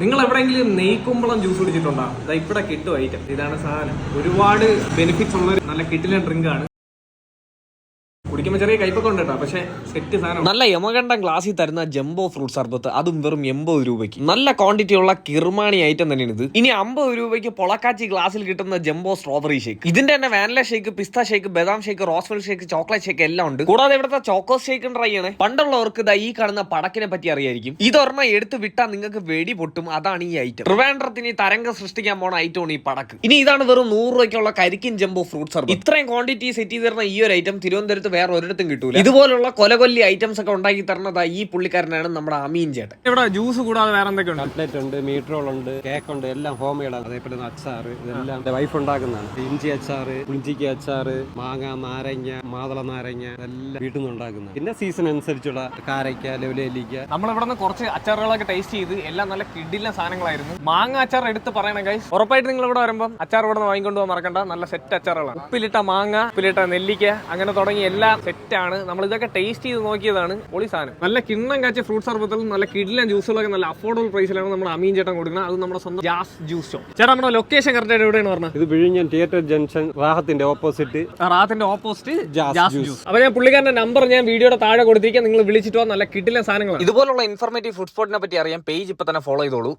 നിങ്ങൾ എവിടെയെങ്കിലും നെയ്ക്കുമ്പളം ജ്യൂസ് കുടിച്ചിട്ടുണ്ടോ? ഇവിടെ കിട്ടും ഐറ്റം. ഇതാണ് സാധനം. ഒരുപാട് ബെനിഫിറ്റ്സ് ഉള്ള ഒരു നല്ല കിടിലൻ ഡ്രിങ്ക് ആണ്. കുടിക്കുമ്പോൾ ചെറിയ കയ്പൊക്കെ ഉണ്ട് കേട്ടോ, പക്ഷേ സെറ്റ് സാധനം. നല്ല യമകണ്ഠം ഗ്ലാസ്സിൽ തരുന്ന ജംബോ ഫ്രൂട്ട് സർബത്ത്, അതും വെറും 80 രൂപയ്ക്ക്. നല്ല ക്വാണ്ടിറ്റി ഉള്ള കിർമാണി ഐറ്റം തന്നെയാണ് ഇത്. ഇനി 50 രൂപയ്ക്ക് പൊളക്കാച്ചി ഗ്ലാസ്സിൽ കിട്ടുന്ന ജംബോ സ്ട്രോബെറി ഷേക്ക്. ഇതിന്റെ തന്നെ വാനില ഷേക്ക്, പിസ്ത ഷേക്ക്, ബദാം shake, Roswell shake, chocolate shake എല്ലാം ഉണ്ട്. കൂടാതെ ഇവിടുത്തെ ചോക്കോ ഷേക്കും ട്രൈ ആണ്. പണ്ടുള്ളവർക്ക് ഈ കാണുന്ന പടക്കിനെ പറ്റി അറിയായിരിക്കും. ഇതൊരെണ്ണം എടുത്ത് വിട്ടാൽ നിങ്ങൾക്ക് വെടി പൊട്ടും. അതാണ് ഈ ഐറ്റം. ട്രിവാൻഡ്രത്തിന് തരംഗം സൃഷ്ടിക്കാൻ പോണ ഐറ്റമാണ് ഈ പടക്ക്. ഇനി ഇതാണ് വെറും 100 രൂപയ്ക്കുള്ള കരിക്കിൻ ജംബോ ഫ്രൂട്ട് സർബത്ത്. ഇത്രയും ക്വാണ്ടിറ്റി സെറ്റ് ചെയ്ത് തരുന്ന ഈ ഒരു ഐറ്റം തിരുവനന്തപുരത്ത് വേറെ ഒരിടത്തും കിട്ടൂല. ഇതുപോലുള്ള കൊലകൊല്ലി ഐറ്റംസ് ഒക്കെ ഉണ്ടാക്കി തരുന്നത് ഈ പുള്ളിക്കാരനാണ്, നമ്മുടെ അമീൻ ചേട്ടൻ. ഇവിടെ ജ്യൂസ് കൂടാതെ വേറെ എന്തൊക്കെയുണ്ട്? കട്ട്ലറ്റ് ഉണ്ട്, മീറ്റ് റോൾ ഉണ്ട്, കേക്ക് ഉണ്ട്, എല്ലാം ഹോം മെയ്ഡ് ആണ്. അതേപോലെ അച്ചാറ്, ഇതെല്ലാം വൈഫ് ഉണ്ടാക്കുന്നതാണ്. ഇഞ്ചി അച്ചാറ്, പുളിഞ്ചിക്ക അച്ചാറ്, മാങ്ങ, നാരങ്ങ, മാതള നാരങ്ങ, എല്ലാം വീട്ടിൽ നിന്ന് ഉണ്ടാക്കുന്നത്. പിന്നെ സീസൺ അനുസരിച്ചുള്ള കാരയ്ക്ക, ലെവലേലിക്ക. നമ്മളിവിടെ നിന്ന് കുറച്ച് അച്ചാറുകളൊക്കെ ടേസ്റ്റ് ചെയ്ത് എല്ലാം നല്ല കിടിലൻ സാധനങ്ങളായിരുന്നു. മാങ്ങ അച്ചാർ എടുത്ത് പറയണം ഗൈസ്. ഉറപ്പായിട്ട് നിങ്ങൾ ഇവിടെ വരുമ്പോൾ അച്ചാർ ഇവിടെ നിന്ന് വാങ്ങിക്കൊണ്ട് പോകാൻ മറക്കണ്ട. നല്ല സെറ്റ് അച്ചാറുകളാണ്. ഉപ്പിലിട്ട മാങ്ങ, ഉപ്പിലിട്ട നെല്ലിക്ക, അങ്ങനെ തുടങ്ങി എല്ലാം സെറ്റാണ്. നമ്മൾ ഇതൊക്കെ ടേസ്റ്റ് ചെയ്ത് നോക്കിയതാണ്. പൊളി സാധനം. നല്ല കിണ്ണം കാച്ച ഫ്രൂട്ട് സർബത്തിൽ നല്ല കിടിലൻ ജ്യൂസുകളൊക്കെ നല്ല അഫോർഡബിൾ പ്രൈസിലാണ് നമ്മുടെ അമീൻ ചേട്ടൻ കൊടുക്കുന്നത്. അത് നമ്മുടെ സ്വന്തം ജാസ് ജ്യൂസ് ഷോ. ചേട്ടാ, നമ്മുടെ ലൊക്കേഷൻ കറക്റ്റ് ആയിട്ട് എവിടെയാണ് പറഞ്ഞത്? ഇത് വിഴിഞ്ഞം തിയേറ്റർ ജംഗ്ഷൻ, റാഹത്തിന്റെ ഓപ്പോസിറ്റ്. Jazz juice. അപ്പൊ ഞാൻ പുള്ളിക്കാരന്റെ നമ്പർ ഞാൻ വീഡിയോയുടെ താഴെ കൊടുത്തിരിക്കാം. നിങ്ങൾ വിളിച്ചിട്ട് നല്ല കിടിലൻ സാധനങ്ങൾ. ഇതുപോലുള്ള ഇൻഫോർമേറ്റീവ് ഫുഡ് സ്പോട്ടിനെ പറ്റി അറിയാൻ പേജ് ഇപ്പൊ തന്നെ ഫോളോ ചെയ്തോളൂ.